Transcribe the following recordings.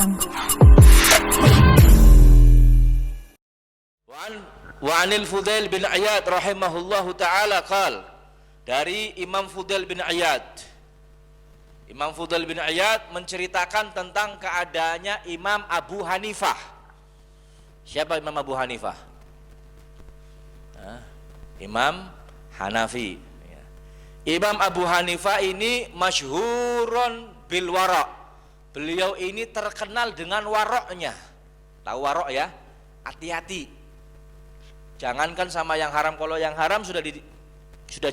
Jungle. Wa anil Fudail bin Iyad rahimahullahu ta'ala qal, dari Imam Fudail bin Iyad. Imam Fudail bin Iyad menceritakan tentang keadaannya Imam Abu Hanifah. Siapa Imam Abu Hanifah? Imam Hanafi. Imam Abu Hanifah ini masyhurun bil wara'. Beliau ini terkenal dengan waroknya. Tahu warok ya? Hati-hati. Jangankan sama yang haram, kalau yang haram sudah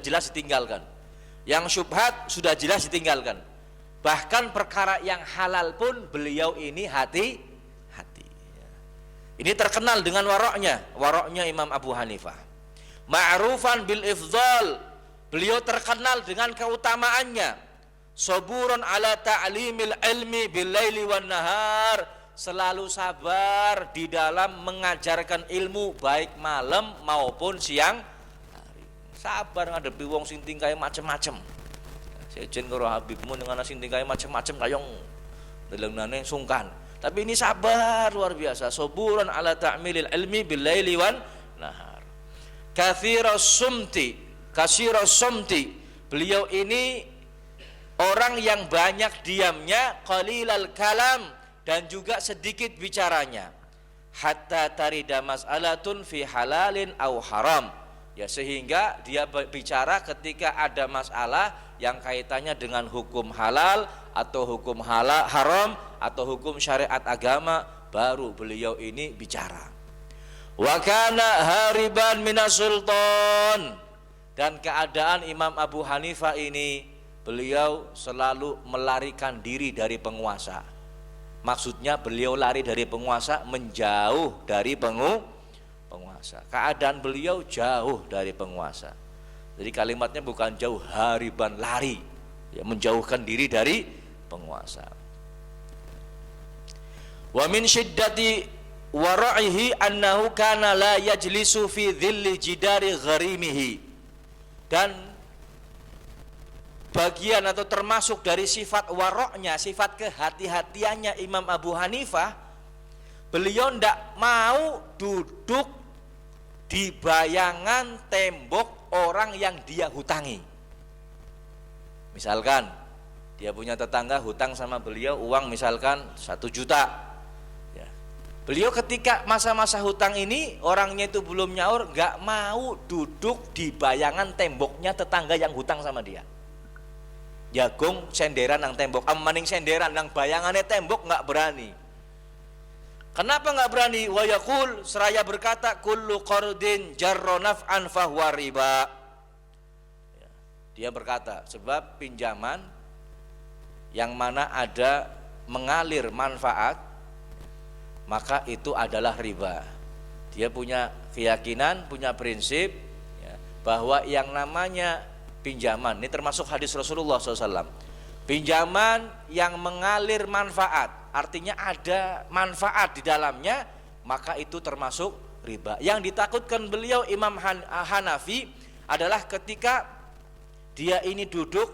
jelas ditinggalkan. Yang syubhat sudah jelas ditinggalkan. Bahkan perkara yang halal pun beliau ini hati-hati. Ini terkenal dengan waroknya Imam Abu Hanifah. Ma'rufan bil ifdal, beliau terkenal dengan keutamaannya. Saburun ala ta'limil ilmi bil laili wan nahar, selalu sabar di dalam mengajarkan ilmu baik malam maupun siang hari. Sabar ngadepi wong sing tingkahe macem-macem. Sejen karo Habibmu dengan sing tingkahe macem-macem kayong delengnane sungkan. Tapi ini sabar luar biasa. Saburun ala ta'milil ilmi bil laili wan nahar. Katsiras sumti, beliau ini orang yang banyak diamnya, qalilal kalam, dan juga sedikit bicaranya. Hatta tarida mas'alatun fi halalin au haram, ya, sehingga dia bicara ketika ada masalah yang kaitannya dengan hukum halal atau hukum haram atau hukum syariat agama, baru beliau ini bicara. Wa kana hariban minas sultan, dan keadaan Imam Abu Hanifah ini beliau selalu melarikan diri dari penguasa. Maksudnya beliau lari dari penguasa, menjauh dari penguasa. Keadaan beliau jauh dari penguasa. Jadi kalimatnya bukan jauh, hariban, lari, ya, menjauhkan diri dari penguasa. Wa min syiddati wara'ihi annahu kana la yajlisu fi dhilli jidari gharimihi, dan bagian atau termasuk dari sifat waroknya, sifat kehati-hatiannya Imam Abu Hanifah, beliau tidak mau duduk di bayangan tembok orang yang dia hutangi. Misalkan dia punya tetangga hutang sama beliau uang misalkan 1 juta, ya. Beliau ketika masa-masa hutang ini orangnya itu belum nyaur, gak mau duduk di bayangan temboknya tetangga yang hutang sama dia. Jagung senderan nang tembok, amaning senderan nang bayangannya tembok nggak berani. Kenapa nggak berani? Wa yaqul, seraya berkata, kullu qardin jarra naf'an fahuwa riba. Dia berkata, sebab pinjaman yang mana ada mengalir manfaat, maka itu adalah riba. Dia punya keyakinan, punya prinsip, ya, bahwa yang namanya pinjaman, ini termasuk hadis Rasulullah SAW, pinjaman yang mengalir manfaat, artinya ada manfaat di dalamnya, maka itu termasuk riba. Yang ditakutkan beliau Imam Hanafi adalah ketika dia ini duduk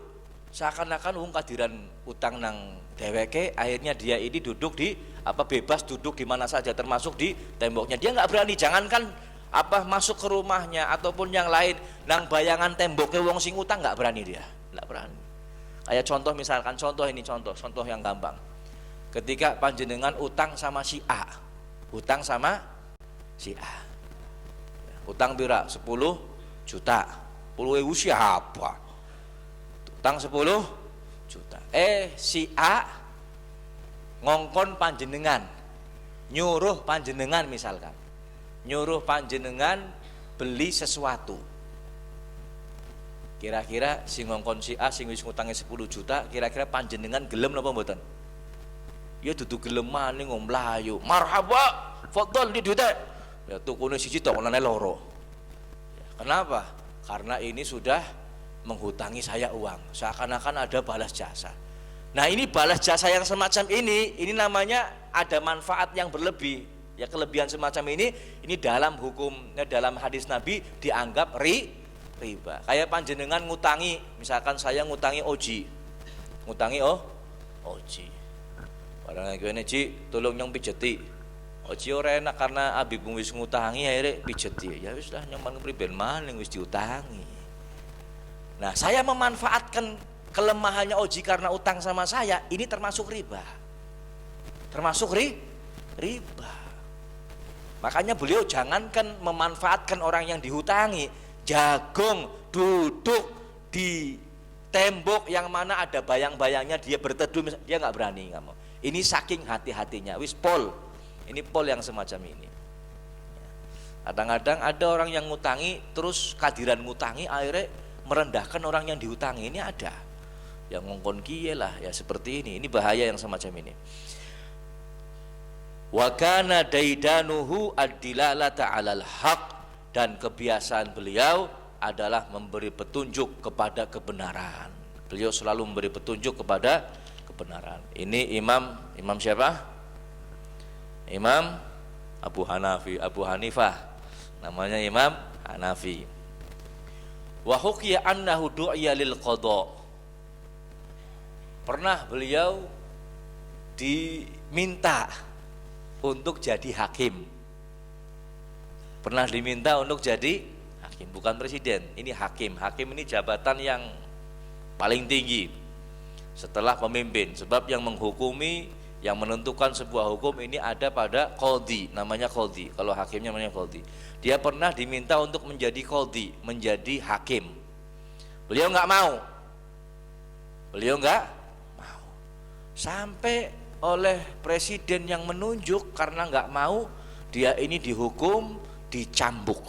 seakan-akan kadiran utang nang dheweke, akhirnya dia ini duduk di bebas duduk di mana saja termasuk di temboknya. Dia nggak berani, jangankan masuk ke rumahnya ataupun yang lain, nang bayangan temboknya wong sing utang nggak berani dia, nggak berani. Kayak contoh misalkan, contoh yang gampang. Ketika panjenengan utang sama si A, utang pira 10 juta, 10.000 siapa? Utang 10 juta. Si A ngongkon panjenengan, nyuruh panjenengan misalkan, nyuruh panjenengan beli sesuatu. Kira-kira sing ngongkon si A sing wis ngutangi 10 juta, kira-kira panjenengan gelem napa mboten? Ya dudu gelem maning mlayu. Marhaba, fadhol di duite. Ya tukune siji tok onane loro. Ya, kenapa? Karena ini sudah menghutangi saya uang, seakan-akan ada balas jasa. Nah, ini balas jasa yang semacam ini namanya ada manfaat yang berlebih. Ya, kelebihan semacam ini dalam hukum, dalam hadis Nabi dianggap riba. Kayak panjenengan ngutangi, misalkan saya ngutangi oji. Barang kene Ci, tolong nyong pijeti. Oji ora enak karena abibmu wis ngutangi akhirnya pijeti. Ya wis lah nyong priben maning wis diutangi. Nah, saya memanfaatkan kelemahannya Oji karena utang sama saya, ini termasuk riba. Termasuk riba. Makanya beliau jangankan memanfaatkan orang yang dihutangi, jagong duduk di tembok yang mana ada bayang-bayangnya dia berteduh, dia nggak berani, nggak mau. Ini saking hati-hatinya, wis pol. Ini pol yang semacam ini. Kadang-kadang ada orang yang ngutangi, terus kadiran ngutangi akhirnya merendahkan orang yang dihutangi. Ini ada yang ngongkon kiye lah, ya seperti ini. Ini bahaya yang semacam ini. Wa kana daidanuhu ad-dilalata 'alal haq, dan kebiasaan beliau adalah memberi petunjuk kepada kebenaran. Beliau selalu memberi petunjuk kepada kebenaran. Ini imam siapa? Imam Abu Hanifah. Namanya Imam Hanafi. Wa hukiya annahu du'iya lil qada. Pernah beliau diminta untuk jadi hakim. Pernah diminta untuk jadi hakim, bukan presiden, ini hakim. Hakim ini jabatan yang paling tinggi setelah pemimpin, sebab yang menghukumi, yang menentukan sebuah hukum ini ada pada qadhi, namanya qadhi. Kalau hakimnya namanya qadhi. Dia pernah diminta untuk menjadi qadhi, menjadi hakim. Beliau nggak mau. Sampai oleh presiden yang menunjuk, karena nggak mau, dia ini dihukum, dicambuk,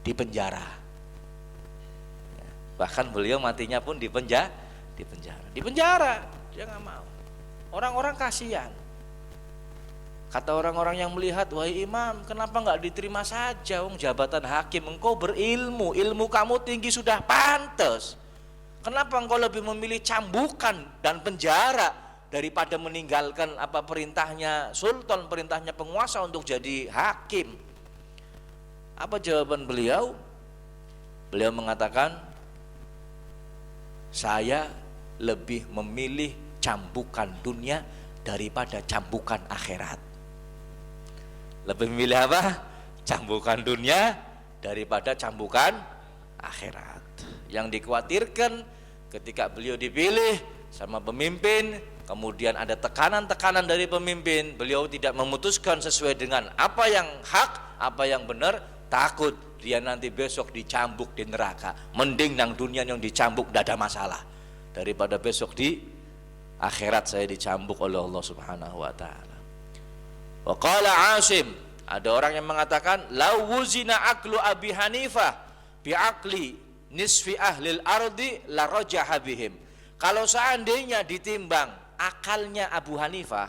dipenjara. Bahkan beliau matinya pun dipenjara. Dia nggak mau. Orang-orang kasihan. Kata orang-orang yang melihat, wahai imam, kenapa nggak diterima saja? Wong jabatan hakim, engkau berilmu, ilmu kamu tinggi sudah pantas. Kenapa engkau lebih memilih cambukan dan penjara daripada meninggalkan apa perintahnya sultan, perintahnya penguasa untuk jadi hakim? Apa jawaban beliau? Beliau mengatakan, saya lebih memilih cambukan dunia daripada cambukan akhirat. Lebih memilih apa? Cambukan dunia daripada cambukan akhirat. Yang dikhawatirkan ketika beliau dipilih sama pemimpin, kemudian ada tekanan-tekanan dari pemimpin, beliau tidak memutuskan sesuai dengan apa yang hak, apa yang benar, takut dia nanti besok dicambuk di neraka. Mending nang dunia yang dicambuk tidak ada masalah, daripada besok di akhirat saya dicambuk oleh Allah Subhanahu wa taala. Wa qala Asim, ada orang yang mengatakan, lau wuzina aklu Abi Hanifah bi akli nisfi ahlil ardi la rajaha bihim. Kalau seandainya ditimbang akalnya Abu Hanifah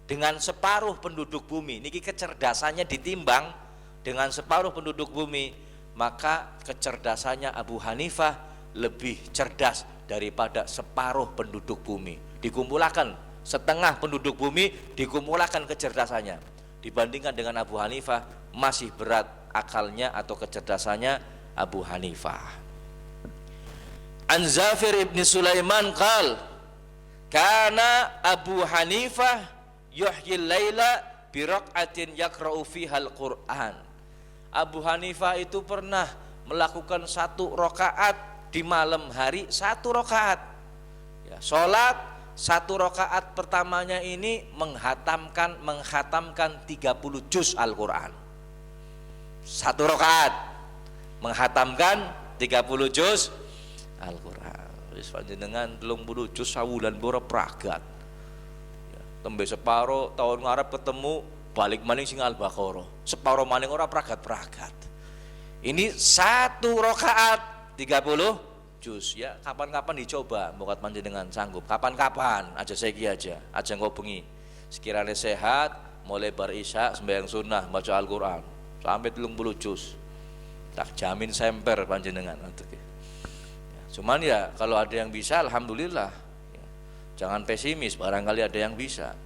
dengan separuh penduduk bumi, niki kecerdasannya ditimbang dengan separuh penduduk bumi, maka kecerdasannya Abu Hanifah lebih cerdas daripada separuh penduduk bumi. Dikumpulkan setengah penduduk bumi, dikumpulkan kecerdasannya, dibandingkan dengan Abu Hanifah, masih berat akalnya atau kecerdasannya Abu Hanifah. An Zafir ibn Sulaiman qal, kana Abu Hanifah yuhyil laila bi raq'atin yaqra'u fiha al-Qur'an. Abu Hanifah itu pernah melakukan 1 rakaat di malam hari, 1 rakaat. Ya, sholat 1 rakaat pertamanya ini menghatamkan 30 juz Al-Quran. 1 rakaat menghatamkan 30 juz Al-Quran. Wis panjenengan 30 juz sawulan boro pragat. Ya, tembe separo tahun ngarep ketemu balik maning sing Al-Baqarah. Separo maning ora pragat-pragat. Ini 1 rakaat 30 juz. Ya, kapan-kapan dicoba, moga panjenengan sanggup. Kapan-kapan aja saiki aja engko bengi. Sekiranya sehat, mulai bar isya sembahyang sunnah baca Al-Qur'an sampai 30 juz. Tak jamin semper panjenengan. Ya, cuman ya kalau ada yang bisa alhamdulillah. Ya, jangan pesimis, barangkali ada yang bisa.